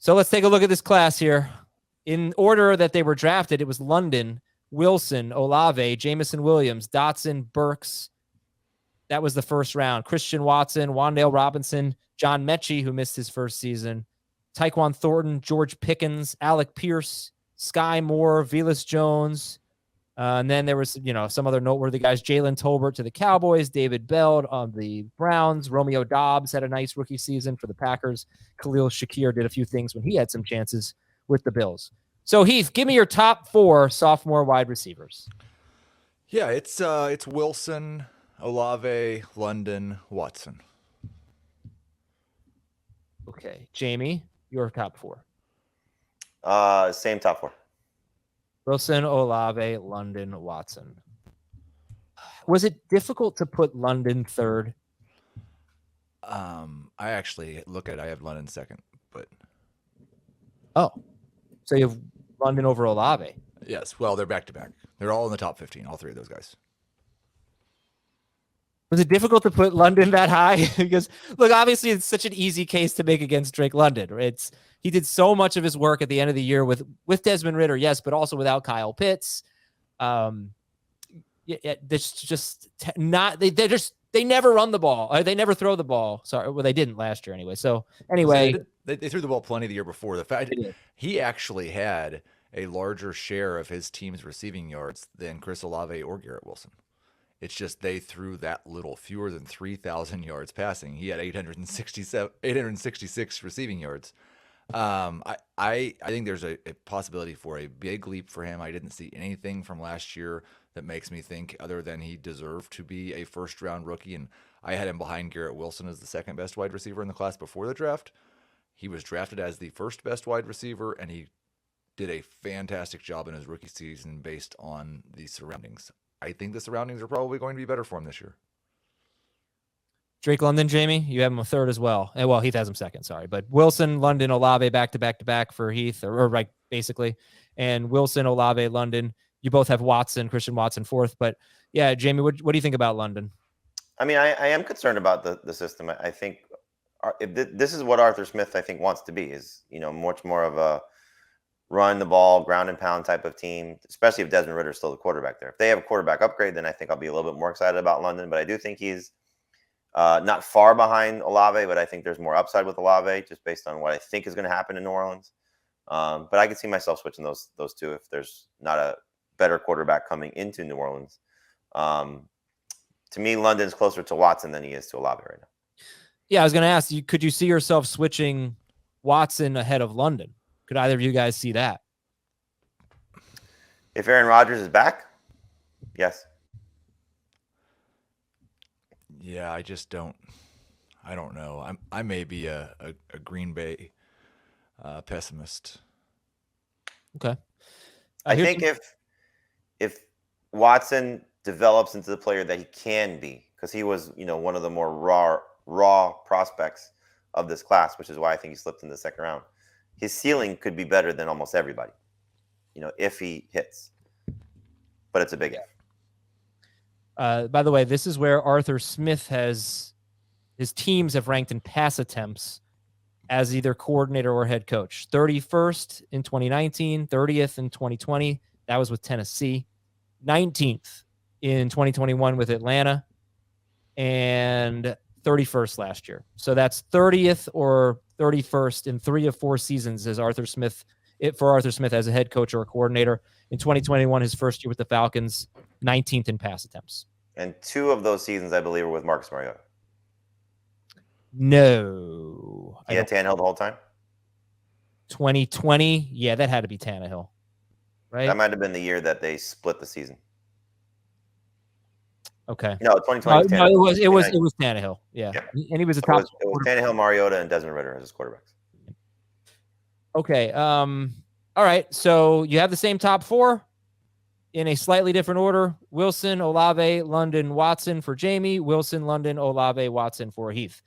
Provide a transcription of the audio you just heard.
So let's take a look at this class here. In order that they were drafted, it was London, Wilson, Olave, Jamison Williams, Dotson, Burks. That was the first round. Christian Watson, Wan'Dale Robinson, John Mechie, who missed his first season, Tyquan Thornton, George Pickens, Alec Pierce, Sky Moore, Velus Jones. And then there was, some other noteworthy guys. Jalen Tolbert to the Cowboys, David Bell on the Browns, Romeo Dobbs had a nice rookie season for the Packers. Khalil Shakir did a few things when he had some chances with the Bills. So Heath, give me your top 4 sophomore wide receivers. Yeah, it's Wilson, Olave, London, Watson. Okay, Jamie, your top 4. Same top 4. Wilson, Olave, London, Watson. Was it difficult to put London third? I actually I have London second, but so you have London over Olave. Yes, well, they're back to back. They're all in the top 15, all 3 of those guys. Was it difficult to put London that high? Because look, obviously it's such an eeasy case to make against Drake London. He did so much of his work at the end of the year with Desmond Ridder, yes, but also without Kyle Pitts. They never run the ball. They never throw the ball. Sorry, well, they didn't last year anyway. So anyway, they threw the ball plenty the year before. The fact he actually had a larger share of his team's receiving yards than Chris Olave or Garrett Wilson. It's just they threw that little, fewer than 3,000 yards passing. He had 866 receiving yards. I think there's a possibility for a big leap for him. I didn't see anything from last year that makes me think other than he deserved to be a first-round rookie, and I had him behind Garrett Wilson as the second best wide receiver in the class before the draft. He was drafted as the first best wide receiver, and he did a fantastic job in his rookie season based on the surroundings. I think the surroundings are probably going to be better for him this year. Drake London, Jamie, you have him a third as well. Well, Heath has him second, sorry. But Wilson, London, Olave back to back to back for Heath, or right, basically. And Wilson, Olave, London. You both have Christian Watson fourth. But yeah, Jamie, what do you think about London? I mean, I am concerned about the system. I think this is what Arthur Smith, I think, wants to be, is, much more of a run the ball, ground and pound type of team, especially if Desmond Ridder is still the quarterback there. If they have a quarterback upgrade, then I think I'll be a little bit more excited about London. But I do think he's not far behind Olave, but I think there's more upside with Olave just based on what I think is going to happen in New Orleans. But I can see myself switching those two if there's not a better quarterback coming into New Orleans. To me, London's closer to Watson than he is to Olave right now. Yeah, I was going to ask you, could you see yourself switching Watson ahead of London? Could either of you guys see that? If Aaron Rodgers is back, yes. Yeah, I just don't. I don't know. I may be a Green Bay pessimist. Okay. I think if Watson develops into the player that he can be, because he was, one of the more raw prospects of this class, which is why I think he slipped in the second round. His ceiling could be better than almost everybody, if he hits. But it's a big if. By the way, this is where Arthur Smith his teams have ranked in pass attempts as either coordinator or head coach. 31st in 2019, 30th in 2020. That was with Tennessee. 19th in 2021 with Atlanta, and 31st last year. So that's 30th or 31st in 3 of 4 seasons as Arthur Smith as a head coach or a coordinator. In 2021, his first year with the Falcons, 19th in pass attempts. And 2 of those seasons, I believe, were with Marcus Mariota. No. He had Tannehill the whole time? 2020, yeah, that had to be Tannehill, right? That might have been the year that they split the season. Okay. No, 2020. No, it was Tannehill. Yeah. And he was a top. It was Tannehill, Mariota, and Desmond Ridder as his quarterbacks. Okay. All right. So you have the same top 4 in a slightly different order. Wilson, Olave, London, Watson for Jamie. Wilson, London, Olave, Watson for Heath.